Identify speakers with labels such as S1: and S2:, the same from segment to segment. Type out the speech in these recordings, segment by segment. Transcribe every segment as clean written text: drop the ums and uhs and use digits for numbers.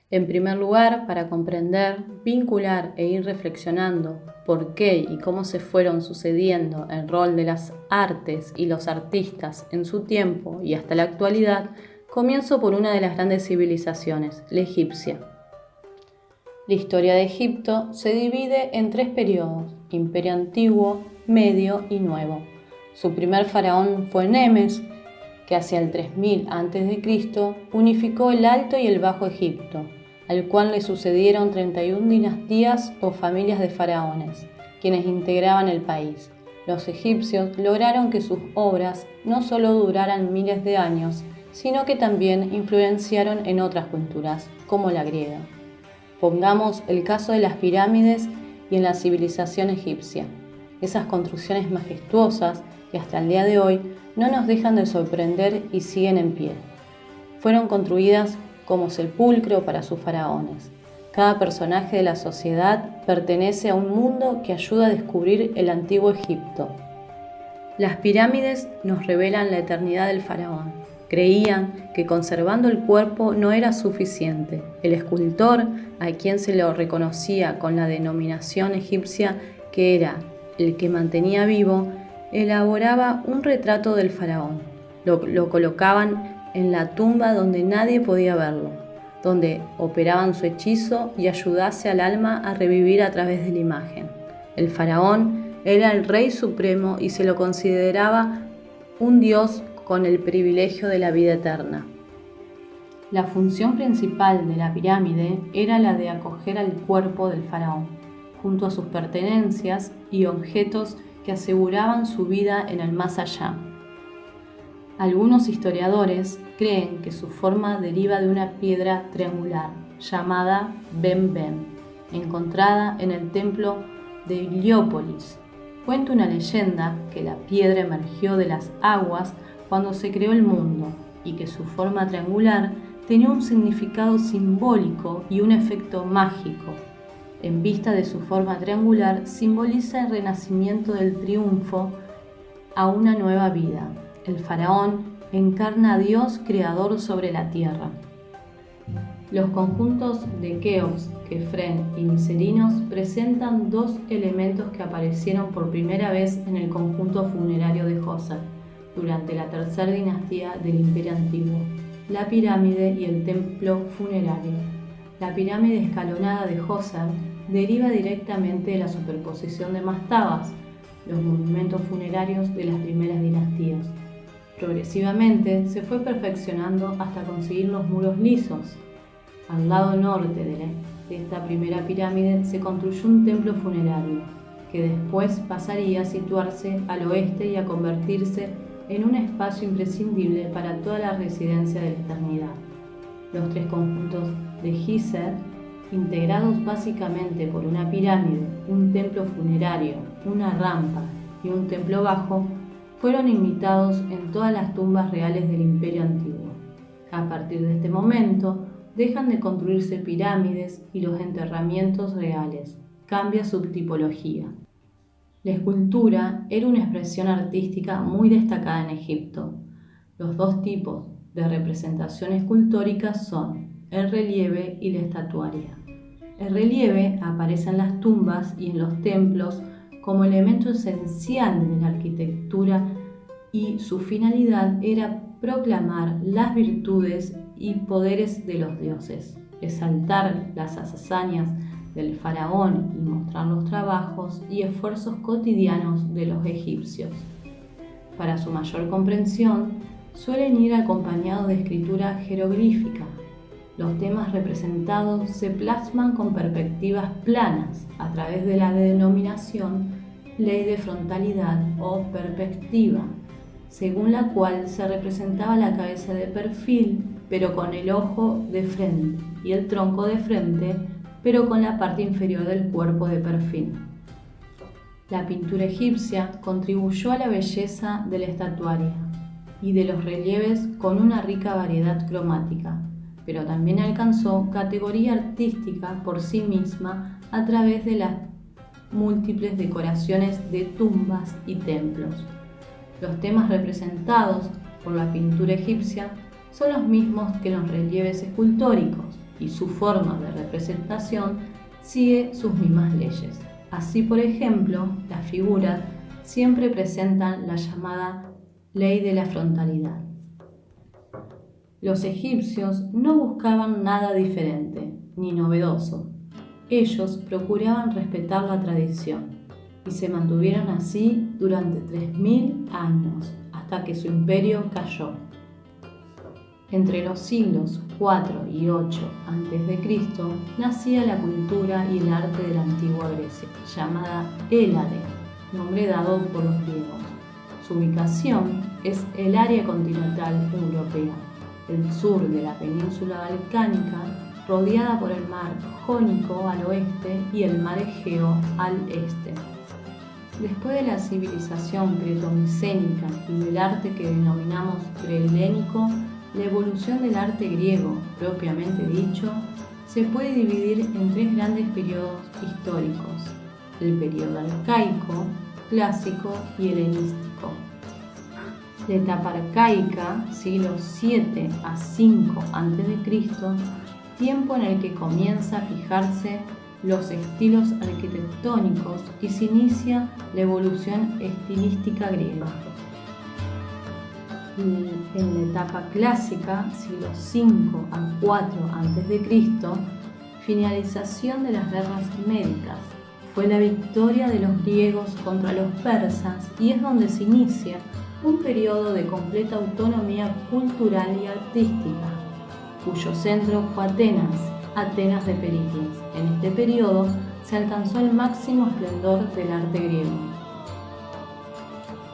S1: En primer lugar, para comprender, vincular e ir reflexionando por qué y cómo se fueron sucediendo el rol de las artes y los artistas en su tiempo y hasta la actualidad, comienzo por una de las grandes civilizaciones, la egipcia. La historia de Egipto se divide en 3 periodos: Imperio Antiguo, Medio y Nuevo. Su primer faraón fue Nemes, que hacia el 3000 a.C. unificó el Alto y el Bajo Egipto, al cual le sucedieron 31 dinastías o familias de faraones, quienes integraban el país. Los egipcios lograron que sus obras no solo duraran miles de años, sino que también influenciaron en otras culturas, como la griega. Pongamos el caso de las pirámides y en la civilización egipcia. Esas construcciones majestuosas que hasta el día de hoy no nos dejan de sorprender y siguen en pie. Fueron construidas como sepulcro para sus faraones. Cada personaje de la sociedad pertenece a un mundo que ayuda a descubrir el antiguo Egipto. Las pirámides nos revelan la eternidad del faraón. Creían que conservando el cuerpo no era suficiente. El escultor, a quien se lo reconocía con la denominación egipcia que era el que mantenía vivo, elaboraba un retrato del faraón. Lo colocaban en la tumba donde nadie podía verlo, donde operaban su hechizo y ayudase al alma a revivir a través de la imagen. El faraón era el rey supremo y se lo consideraba un dios con el privilegio de la vida eterna. La función principal de la pirámide era la de acoger al cuerpo del faraón, junto a sus pertenencias y objetos que aseguraban su vida en el más allá. Algunos historiadores creen que su forma deriva de una piedra triangular llamada Ben-Ben, encontrada en el templo de Heliópolis. Cuenta una leyenda que la piedra emergió de las aguas cuando se creó el mundo y que su forma triangular tenía un significado simbólico y un efecto mágico. En vista de su forma triangular, simboliza el renacimiento del triunfo a una nueva vida. El faraón encarna a Dios creador sobre la tierra. Los conjuntos de Keops, Kefren y Miserinos presentan 2 elementos que aparecieron por primera vez en el conjunto funerario de Djoser durante la tercera dinastía del Imperio Antiguo: la pirámide y el templo funerario. La pirámide escalonada de Djoser deriva directamente de la superposición de mastabas, los monumentos funerarios de las primeras dinastías. Progresivamente se fue perfeccionando hasta conseguir los muros lisos. Al lado norte de esta primera pirámide se construyó un templo funerario, que después pasaría a situarse al oeste y a convertirse en un espacio imprescindible para toda la residencia de la eternidad. Los 3 conjuntos de Djoser, integrados básicamente por una pirámide, un templo funerario, una rampa y un templo bajo, fueron imitados en todas las tumbas reales del Imperio Antiguo. A partir de este momento, dejan de construirse pirámides y los enterramientos reales. Cambia su tipología. La escultura era una expresión artística muy destacada en Egipto. Los 2 tipos de representación escultórica son el relieve y la estatuaria. El relieve aparece en las tumbas y en los templos como elemento esencial de la arquitectura y su finalidad era proclamar las virtudes y poderes de los dioses, exaltar las hazañas del faraón y mostrar los trabajos y esfuerzos cotidianos de los egipcios. Para su mayor comprensión, suelen ir acompañados de escritura jeroglífica. Los temas representados se plasman con perspectivas planas a través de la denominación ley de frontalidad o perspectiva, según la cual se representaba la cabeza de perfil, pero con el ojo de frente, y el tronco de frente, pero con la parte inferior del cuerpo de perfil. La pintura egipcia contribuyó a la belleza de la estatuaria y de los relieves con una rica variedad cromática, pero también alcanzó categoría artística por sí misma a través de las múltiples decoraciones de tumbas y templos. Los temas representados por la pintura egipcia son los mismos que los relieves escultóricos. y su forma de representación sigue sus mismas leyes. Así, por ejemplo, las figuras siempre presentan la llamada ley de la frontalidad. Los egipcios no buscaban nada diferente ni novedoso. Ellos procuraban respetar la tradición y se mantuvieron así durante 3000 años, hasta que su imperio cayó. Entre los siglos IV y VIII a.C. nacía la cultura y el arte de la antigua Grecia, llamada Hélade, nombre dado por los griegos. Su ubicación es el área continental europea, el sur de la península balcánica, rodeada por el mar Jónico al oeste y el mar Egeo al este. Después de la civilización cretomicénica y del arte que denominamos prehelénico, la evolución del arte griego, propiamente dicho, se puede dividir en tres grandes periodos históricos: el periodo arcaico, clásico y helenístico. La etapa arcaica, siglos 7 a 5 a.C., tiempo en el que comienza a fijarse los estilos arquitectónicos y se inicia la evolución estilística griega. En la etapa clásica, siglos 5 a 4 a.C., finalización de las guerras médicas. Fue la victoria de los griegos contra los persas y es donde se inicia un periodo de completa autonomía cultural y artística, cuyo centro fue Atenas de Pericles. En este periodo se alcanzó el máximo esplendor del arte griego.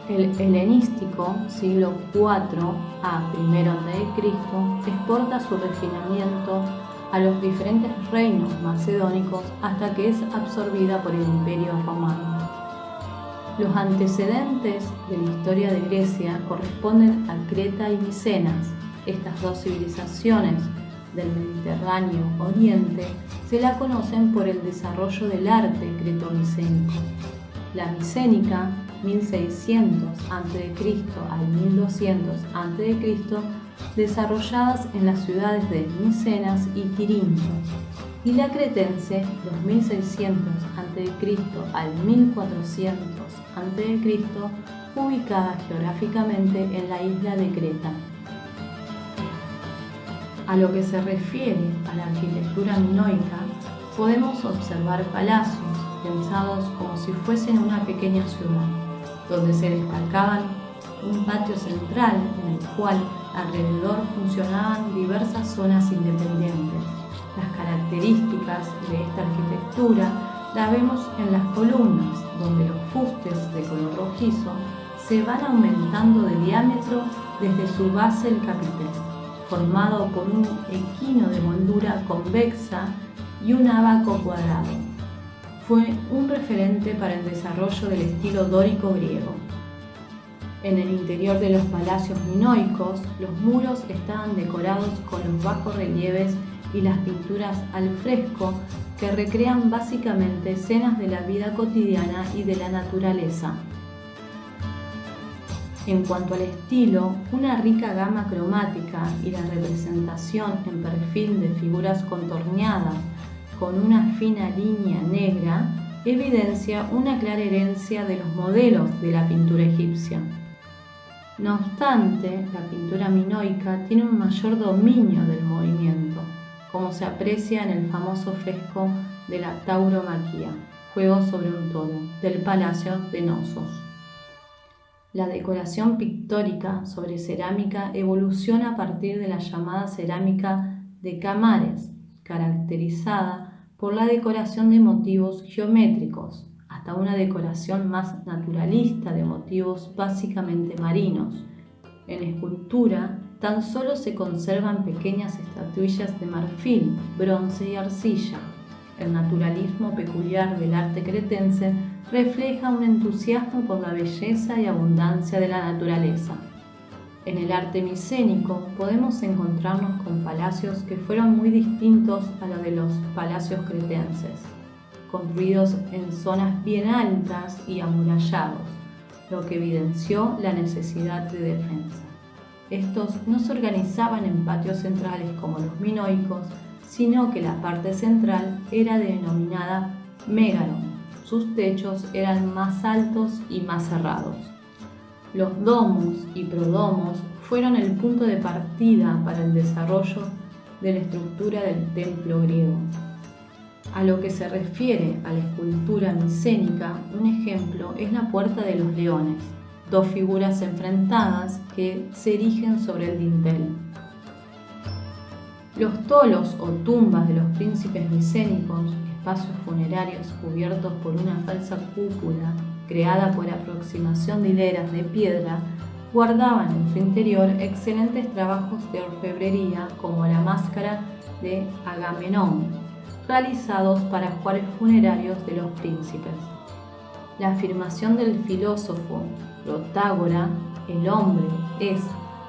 S1: El helenístico, siglo IV a I a.C., exporta su refinamiento a los diferentes reinos macedónicos hasta que es absorbida por el Imperio Romano. Los antecedentes de la historia de Grecia corresponden a Creta y Micenas. Estas dos civilizaciones del Mediterráneo Oriente se la conocen por el desarrollo del arte cretomicénico. La micénica, 1600 a.C. al 1200 a.C., desarrolladas en las ciudades de Micenas y Tirinto, y la cretense, 2600 a.C. al 1400 a.C., ubicada geográficamente en la isla de Creta. A lo que se refiere a la arquitectura minoica, podemos observar palacios pensados como si fuesen una pequeña ciudad, donde se destacaban un patio central en el cual alrededor funcionaban diversas zonas independientes. Las características de esta arquitectura la vemos en las columnas, donde los fustes de color rojizo se van aumentando de diámetro desde su base el capitel, formado por un equino de moldura convexa y un ábaco cuadrado. Fue un referente para el desarrollo del estilo dórico griego. En el interior de los palacios minoicos, los muros estaban decorados con los bajorrelieves y las pinturas al fresco que recrean básicamente escenas de la vida cotidiana y de la naturaleza. En cuanto al estilo, una rica gama cromática y la representación en perfil de figuras contorneadas con una fina línea negra evidencia una clara herencia de los modelos de la pintura egipcia. No obstante, la pintura minoica tiene un mayor dominio del movimiento, como se aprecia en el famoso fresco de la tauromaquia, Juego sobre un toro, del Palacio de Knossos. La decoración pictórica sobre cerámica evoluciona a partir de la llamada cerámica de Camares, caracterizada por la decoración de motivos geométricos, hasta una decoración más naturalista de motivos básicamente marinos. En escultura, tan solo se conservan pequeñas estatuillas de marfil, bronce y arcilla. El naturalismo peculiar del arte cretense refleja un entusiasmo por la belleza y abundancia de la naturaleza. En el arte micénico podemos encontrarnos con palacios que fueron muy distintos a los de los palacios cretenses, construidos en zonas bien altas y amurallados, lo que evidenció la necesidad de defensa. Estos no se organizaban en patios centrales como los minoicos, sino que la parte central era denominada Megaron. Sus techos eran más altos y más cerrados. Los domos y prodomos fueron el punto de partida para el desarrollo de la estructura del templo griego. A lo que se refiere a la escultura micénica, un ejemplo es la Puerta de los Leones, dos figuras enfrentadas que se erigen sobre el dintel. Los tolos o tumbas de los príncipes micénicos, espacios funerarios cubiertos por una falsa cúpula creada por aproximación de hileras de piedra, guardaban en su interior excelentes trabajos de orfebrería como la máscara de Agamenón, realizados para juegos funerarios de los príncipes. La afirmación del filósofo Protágora, el hombre es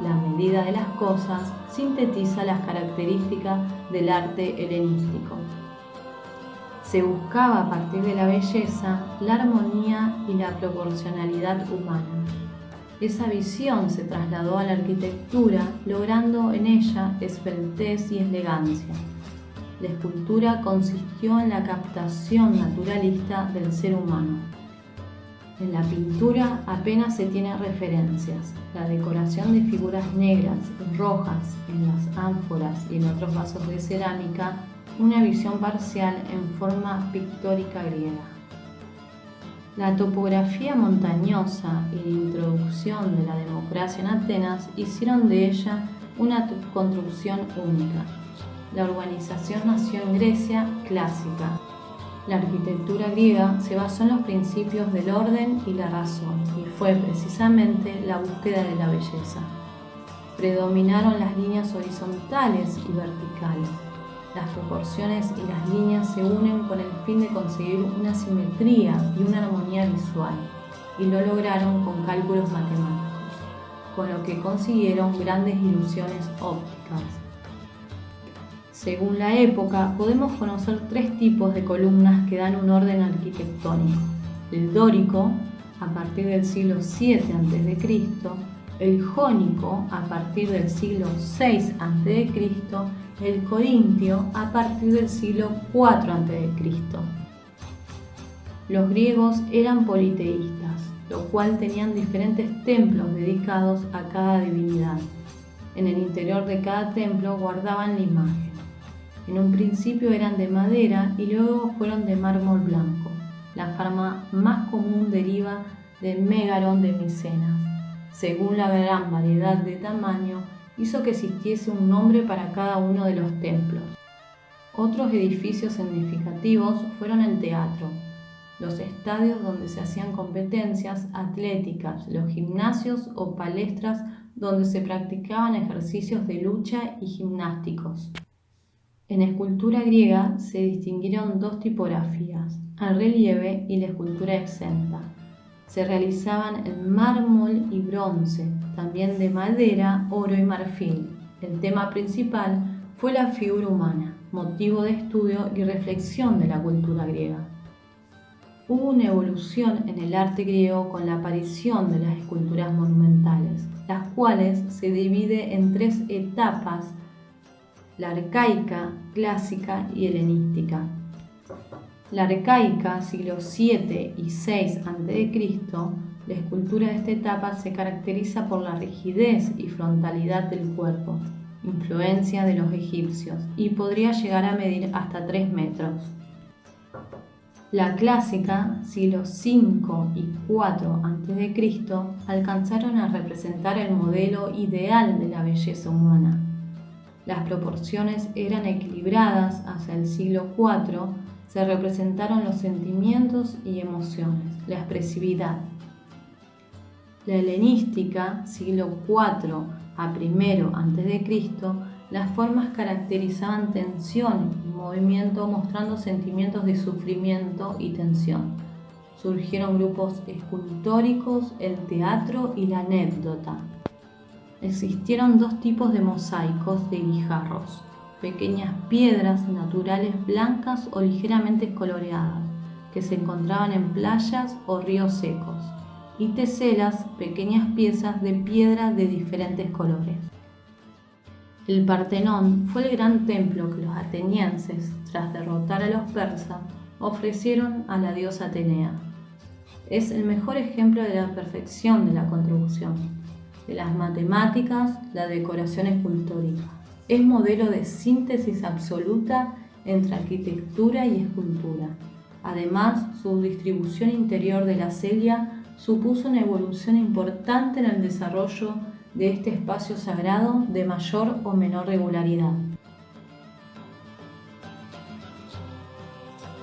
S1: la medida de las cosas, sintetiza las características del arte helenístico. Se buscaba a partir de la belleza, la armonía y la proporcionalidad humana. Esa visión se trasladó a la arquitectura, logrando en ella esbeltez y elegancia. La escultura consistió en la captación naturalista del ser humano. En la pintura apenas se tienen referencias. La decoración de figuras negras y rojas en las ánforas y en otros vasos de cerámica, una visión parcial en forma pictórica griega. La topografía montañosa y la introducción de la democracia en Atenas hicieron de ella una construcción única. La urbanización nació en Grecia clásica. La arquitectura griega se basó en los principios del orden y la razón, y fue precisamente la búsqueda de la belleza. Predominaron las líneas horizontales y verticales. Las proporciones y las líneas se unen con el fin de conseguir una simetría y una armonía visual, y lo lograron con cálculos matemáticos, con lo que consiguieron grandes ilusiones ópticas. Según la época, podemos conocer tres tipos de columnas que dan un orden arquitectónico: el dórico, a partir del siglo VII a.C., el jónico, a partir del siglo VI a.C., el corintio, a partir del siglo IV a.C. Los griegos eran politeístas, lo cual tenían diferentes templos dedicados a cada divinidad. En el interior de cada templo guardaban la imagen. En un principio eran de madera y luego fueron de mármol blanco. La forma más común deriva del Megaron de Micenas. Según la gran variedad de tamaño, hizo que existiese un nombre para cada uno de los templos. Otros edificios significativos fueron el teatro, los estadios donde se hacían competencias atléticas, los gimnasios o palestras donde se practicaban ejercicios de lucha y gimnásticos. En escultura griega se distinguieron dos tipografías, el relieve y la escultura exenta. Se realizaban en mármol y bronce, también de madera, oro y marfil. El tema principal fue la figura humana, motivo de estudio y reflexión de la cultura griega. Hubo una evolución en el arte griego con la aparición de las esculturas monumentales, las cuales se dividen en tres etapas: la arcaica, clásica y helenística. La arcaica, siglo VII y VI a.C., la escultura de esta etapa se caracteriza por la rigidez y frontalidad del cuerpo, influencia de los egipcios, y podría llegar a medir hasta 3 metros. La clásica, siglos V y IV a.C., alcanzaron a representar el modelo ideal de la belleza humana. Las proporciones eran equilibradas. Hacia el siglo IV se representaron los sentimientos y emociones, la expresividad. La helenística, siglo IV a I a.C., las formas caracterizaban tensión y movimiento, mostrando sentimientos de sufrimiento y tensión. Surgieron grupos escultóricos, el teatro y la anécdota. Existieron dos tipos de mosaicos de guijarros: pequeñas piedras naturales blancas o ligeramente coloreadas, que se encontraban en playas o ríos secos, y teselas, pequeñas piezas de piedra de diferentes colores. El Partenón fue el gran templo que los atenienses, tras derrotar a los persas, ofrecieron a la diosa Atenea. Es el mejor ejemplo de la perfección de la contribución, de las matemáticas, la decoración escultórica. Es modelo de síntesis absoluta entre arquitectura y escultura. Además, su distribución interior de la celia supuso una evolución importante en el desarrollo de este espacio sagrado de mayor o menor regularidad.